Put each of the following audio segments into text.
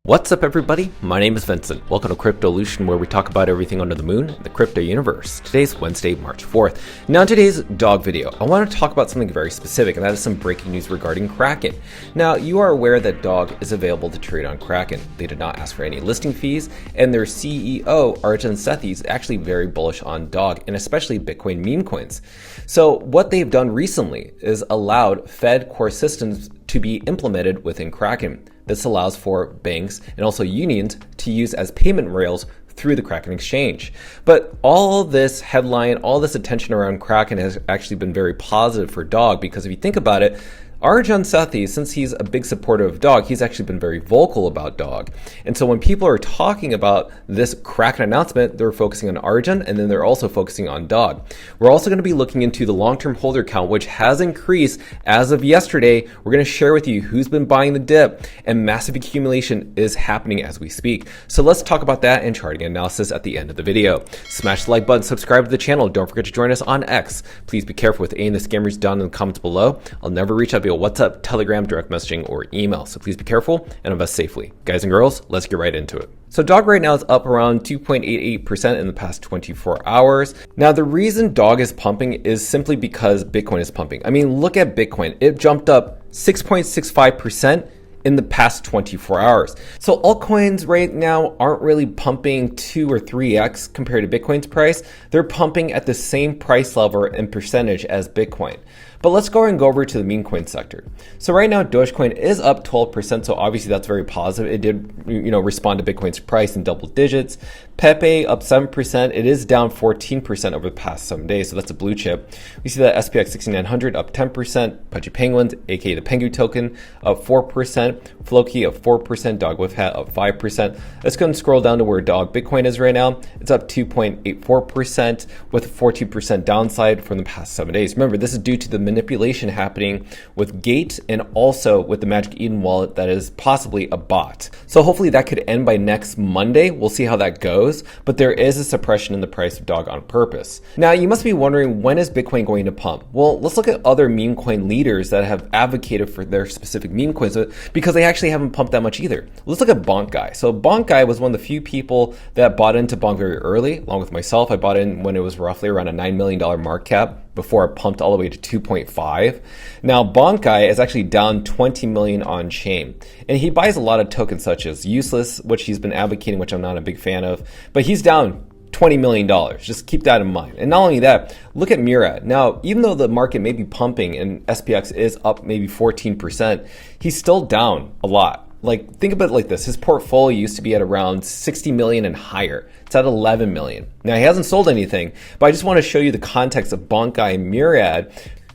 What's up everybody, my name is Vincent. Welcome to Cryptolution, where we talk about everything under the moon, the crypto universe. Today's Wednesday, March 4th. Now in today's dog video, I want to talk about something very specific, and that is some breaking news regarding Kraken. Now you are aware that dog is available to trade on Kraken. They did not ask for any listing fees, and their CEO, Arjun Sethi, is actually very bullish on dog, and especially Bitcoin meme coins. So what they've done recently is allowed Fed core systems to be implemented within Kraken. This allows for banks and also unions to use as payment rails through the Kraken exchange. But all this headline, all this attention around Kraken has actually been very positive for dog, because if you think about it, Arjun Sethi, since he's a big supporter of dog, he's actually been very vocal about dog. And so when people are talking about this Kraken announcement, they're focusing on Arjun, and then they're also focusing on dog. We're also going to be looking into the long-term holder count, which has increased as of yesterday. We're going to share with you who's been buying the dip, and massive accumulation is happening as we speak. So let's talk about that and charting analysis at the end of the video. Smash the like button, subscribe to the channel. Don't forget to join us on X. Please be careful with any of the scammers down in the comments below. I'll never reach out via WhatsApp, Telegram, direct messaging, or email. So please be careful and invest safely. Guys and girls, let's get right into it. So dog right now is up around 2.88% in the past 24 hours. Now the reason dog is pumping is simply because Bitcoin is pumping. I mean, look at Bitcoin. It jumped up 6.65% in the past 24 hours. So altcoins right now aren't really pumping 2 or 3x compared to Bitcoin's price. They're pumping at the same price level and percentage as Bitcoin. But let's go over to the meme coin sector. So right now, Dogecoin is up 12%. So obviously that's very positive. It did, respond to Bitcoin's price in double digits. Pepe up 7%. It is down 14% over the past 7 days. So that's a blue chip. We see that SPX 6900 up 10%. Pudgy Penguins, aka the Pengu token, up 4%. Floki up 4%. Dog with Hat up 5%. Let's go and scroll down to where Dog Bitcoin is right now. It's up 2.84% with a 14% downside from the past 7 days. Remember, this is due to the manipulation happening with Gate and also with the Magic Eden wallet that is possibly a bot. So hopefully that could end by next Monday. We'll see how that goes, but there is a suppression in the price of dog on purpose. Now you must be wondering, when is Bitcoin going to pump? Well, let's look at other meme coin leaders that have advocated for their specific meme coins, because they actually haven't pumped that much either. Let's look at Bonk Guy. So Bonk Guy was one of the few people that bought into Bonk very early, along with myself. I bought in when it was roughly around a $9 million market cap, before it pumped all the way to 2.5. Now Bonk Guy is actually down 20 million on chain, and he buys a lot of tokens such as Useless, which he's been advocating, which I'm not a big fan of, but he's down $20 million. Just keep that in mind. And not only that, look at Murad. Now, even though the market may be pumping and SPX is up maybe 14%, he's still down a lot. Like, think about it like this. His portfolio used to be at around 60 million and higher. It's at 11 million. Now, he hasn't sold anything, but I just want to show you the context of Bonk Guy and Murad,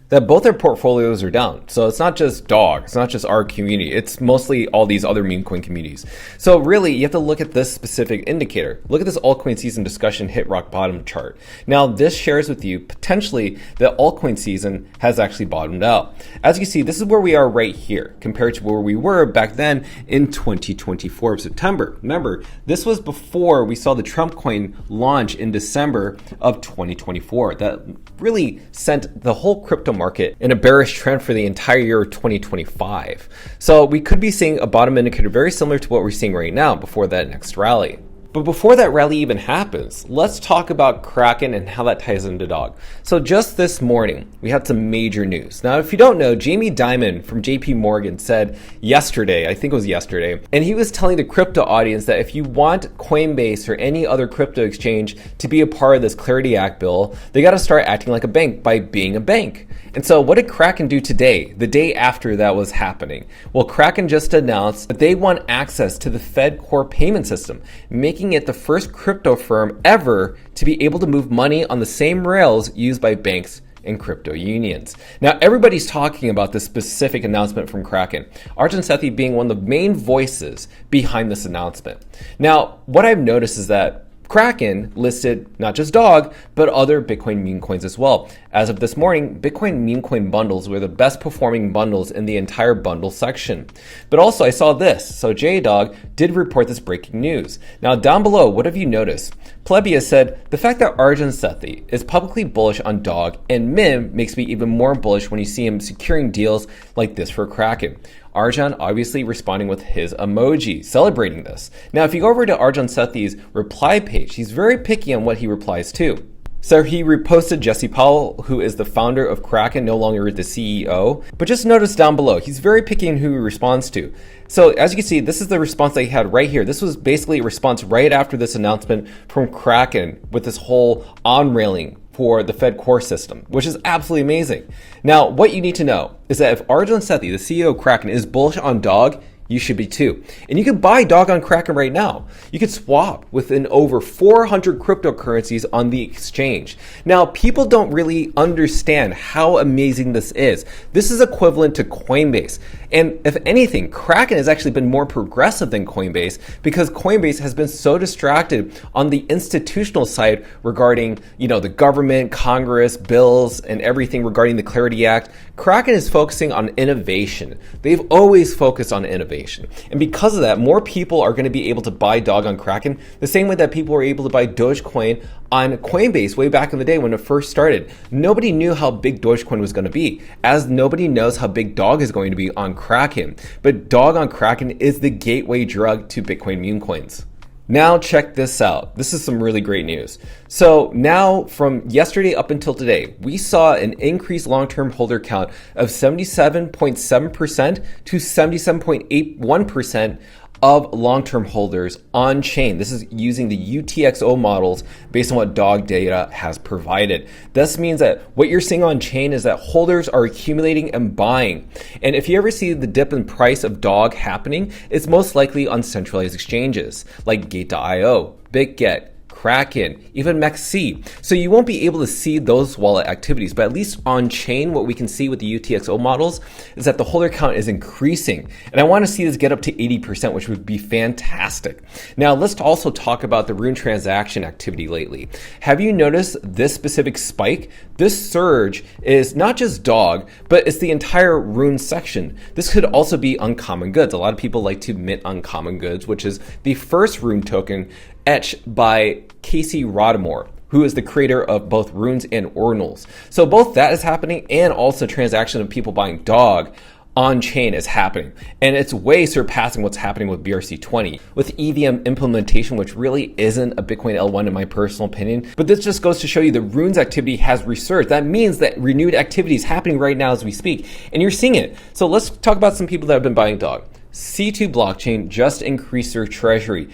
that both their portfolios are down. So it's not just dog, it's not just our community, it's mostly all these other meme coin communities. So really, you have to look at this specific indicator. Look at this altcoin season discussion hit rock bottom chart. Now this shares with you potentially that altcoin season has actually bottomed out. As you see, this is where we are right here compared to where we were back then in 2024 of September. Remember, this was before we saw the Trump coin launch in December of 2024. That really sent the whole crypto market in a bearish trend for the entire year of 2025. So we could be seeing a bottom indicator very similar to what we're seeing right now before that next rally. But before that rally even happens, let's talk about Kraken and how that ties into dog. So just this morning, we had some major news. Now, if you don't know, Jamie Dimon from JP Morgan said yesterday, I think it was yesterday, and he was telling the crypto audience that if you want Coinbase or any other crypto exchange to be a part of this Clarity Act bill, they got to start acting like a bank by being a bank. And so what did Kraken do today, the day after that was happening? Well, Kraken just announced that they want access to the Fed core payment system, making it the first crypto firm ever to be able to move money on the same rails used by banks and crypto unions. Now, everybody's talking about this specific announcement from Kraken, Arjun Sethi being one of the main voices behind this announcement. Now, what I've noticed is that Kraken listed not just dog, but other Bitcoin meme coins as well. As of this morning, Bitcoin meme coin bundles were the best performing bundles in the entire bundle section. But also I saw this. So JDog did report this breaking news. Now down below, what have you noticed? Plebia said, the fact that Arjun Sethi is publicly bullish on dog and Mim makes me even more bullish when you see him securing deals like this for Kraken. Arjan obviously responding with his emoji, celebrating this. Now, if you go over to Arjan Sethi's reply page, he's very picky on what he replies to. So he reposted Jesse Powell, who is the founder of Kraken, no longer the CEO. But just notice down below, he's very picky in who he responds to. So as you can see, this is the response that he had right here. This was basically a response right after this announcement from Kraken with this whole on-railing for the Fed core system, which is absolutely amazing. Now, what you need to know is that if Arjan Sethi, the CEO of Kraken, is bullish on Dog, you should be too. And you can buy Dog on Kraken right now. You could swap within over 400 cryptocurrencies on the exchange. Now, people don't really understand how amazing this is. This is equivalent to Coinbase. And if anything, Kraken has actually been more progressive than Coinbase because Coinbase has been so distracted on the institutional side regarding, the government, Congress, bills, and everything regarding the Clarity Act. Kraken is focusing on innovation. They've always focused on innovation. And because of that, more people are going to be able to buy Dog on Kraken the same way that people were able to buy Dogecoin on Coinbase way back in the day when it first started. Nobody knew how big Dogecoin was going to be, as nobody knows how big Dog is going to be on Kraken. But Dog on Kraken is the gateway drug to Bitcoin meme coins. Now check this out. This is some really great news. So now from yesterday up until today, we saw an increased long-term holder count of 77.7% to 77.81% of long-term holders on chain. This is using the UTXO models based on what Dog data has provided. This means that what you're seeing on chain is that holders are accumulating and buying. And if you ever see the dip in price of Dog happening, it's most likely on centralized exchanges like Gate.io, BitGet, Kraken, even MEXC. So you won't be able to see those wallet activities, but at least on chain, what we can see with the UTXO models is that the holder count is increasing. And I want to see this get up to 80%, which would be fantastic. Now, let's also talk about the Rune transaction activity lately. Have you noticed this specific spike? This surge is not just Dog, but it's the entire Rune section. This could also be Uncommon Goods. A lot of people like to mint Uncommon Goods, which is the first Rune token etched by Casey Rodamore, who is the creator of both Runes and Ordinals. So both that is happening and also transaction of people buying Dog on chain is happening. And it's way surpassing what's happening with BRC20 with EVM implementation, which really isn't a Bitcoin L1 in my personal opinion. But this just goes to show you the Runes activity has resurged. That means that renewed activity is happening right now as we speak. And you're seeing it. So let's talk about some people that have been buying Dog. C2 blockchain just increased their treasury.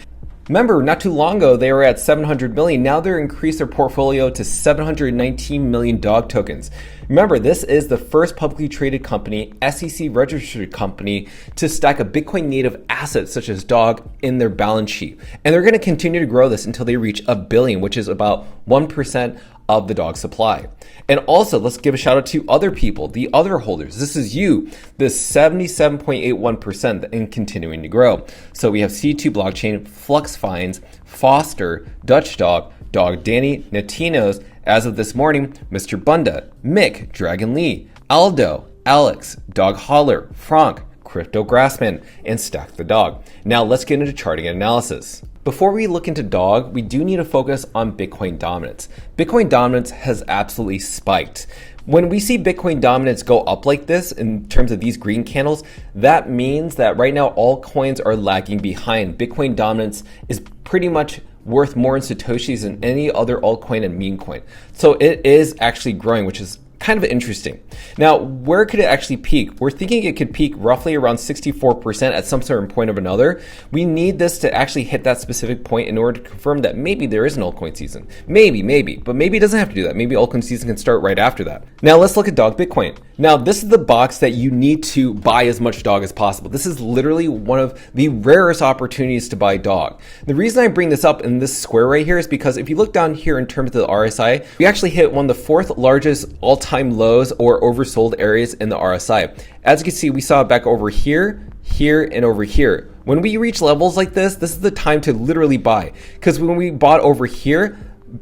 Remember, not too long ago, they were at 700 million. Now they're increased their portfolio to 719 million Dog tokens. Remember, this is the first publicly traded company, SEC registered company, to stack a Bitcoin native asset such as Dog in their balance sheet. And they're going to continue to grow this until they reach $1 billion, which is about 1% of the Dog supply. And also, let's give a shout out to other people, the other holders. This is you, the 77.81% and continuing to grow. So we have C2 Blockchain, Flux Finds, Foster, Dutch Dog, Dog Danny, Natinos, as of this morning, Mr. Bunda, Mick, Dragon Lee, Aldo, Alex, Dog Holler, Frank, Crypto Grassman, and Stack the Dog. Now let's get into charting and analysis. Before we look into Dog, we do need to focus on Bitcoin dominance. Bitcoin dominance has absolutely spiked. When we see Bitcoin dominance go up like this in terms of these green candles, that means that right now all coins are lagging behind. Bitcoin dominance is pretty much worth more in Satoshis than any other altcoin and meme coin. So it is actually growing, which is kind of interesting. Now, where could it actually peak? We're thinking it could peak roughly around 64% at some certain point of another. We need this to actually hit that specific point in order to confirm that maybe there is an altcoin season. Maybe, but maybe it doesn't have to do that. Maybe altcoin season can start right after that. Now, let's look at Dog Bitcoin. Now, this is the box that you need to buy as much Dog as possible. This is literally one of the rarest opportunities to buy Dog. The reason I bring this up in this square right here is because if you look down here in terms of the RSI, we actually hit one of the fourth largest all-time lows or oversold areas in the RSI. As you can see, we saw it back over here, here, and over here. When we reach levels like this is the time to literally buy. Because when we bought over here,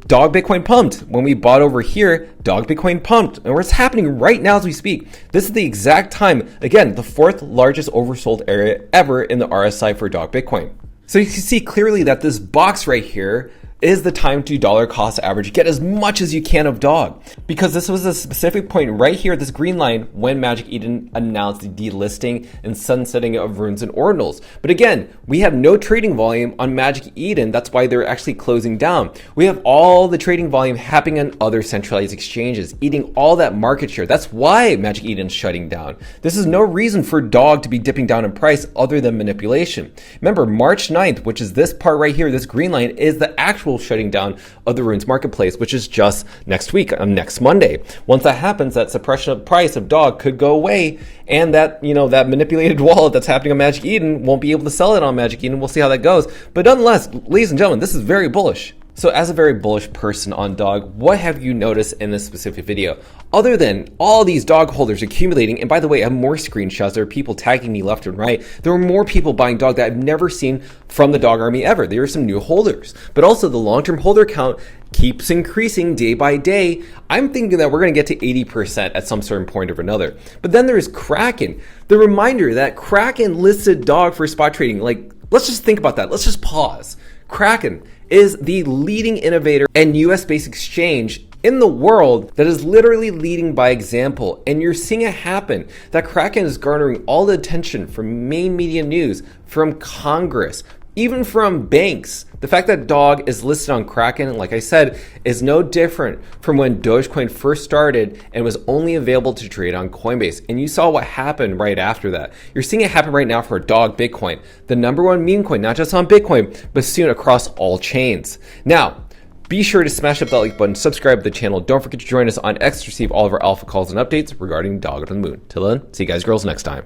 Dog Bitcoin pumped. When we bought over here, Dog Bitcoin pumped. And what's happening right now as we speak, this is the exact time, again, the fourth largest oversold area ever in the RSI for Dog Bitcoin. So you can see clearly that this box right here is the time to dollar cost average. Get as much as you can of dog, because this was a specific point right here, this green line, when Magic Eden announced the delisting and sunsetting of runes and ordinals. But again, we have no trading volume on Magic Eden. That's why they're actually closing down. We have all the trading volume happening on other centralized exchanges, eating all that market share. That's why Magic Eden's shutting down. This is no reason for dog to be dipping down in price other than manipulation. Remember, March 9th, which is this part right here, this green line, is the actual shutting down of the runes marketplace, which is just next week, on next Monday. Once that happens, that suppression of price of dog could go away, and that, that manipulated wallet that's happening on Magic Eden won't be able to sell it on Magic Eden. We'll see how that goes. But nonetheless, ladies and gentlemen, this is very bullish. So as a very bullish person on dog, what have you noticed in this specific video? Other than all these dog holders accumulating, and by the way, I have more screenshots. There are people tagging me left and right. There are more people buying dog that I've never seen from the dog army ever. There are some new holders, but also the long-term holder count keeps increasing day by day. I'm thinking that we're going to get to 80% at some certain point or another. But then there's Kraken. The reminder that Kraken listed dog for spot trading. Like, let's just think about that. Let's just pause. Kraken is the leading innovator and US-based exchange in the world that is literally leading by example. And you're seeing it happen, that Kraken is garnering all the attention from main media news, from Congress, even from banks. The fact that dog is listed on Kraken, like I said, is no different from when Dogecoin first started and was only available to trade on Coinbase. And you saw what happened right after that. You're seeing it happen right now for dog Bitcoin, the #1 meme coin, not just on Bitcoin, but soon across all chains. Now, be sure to smash up that like button, subscribe to the channel. Don't forget to join us on X to receive all of our alpha calls and updates regarding Dog on the Moon. Till then, see you guys girls next time.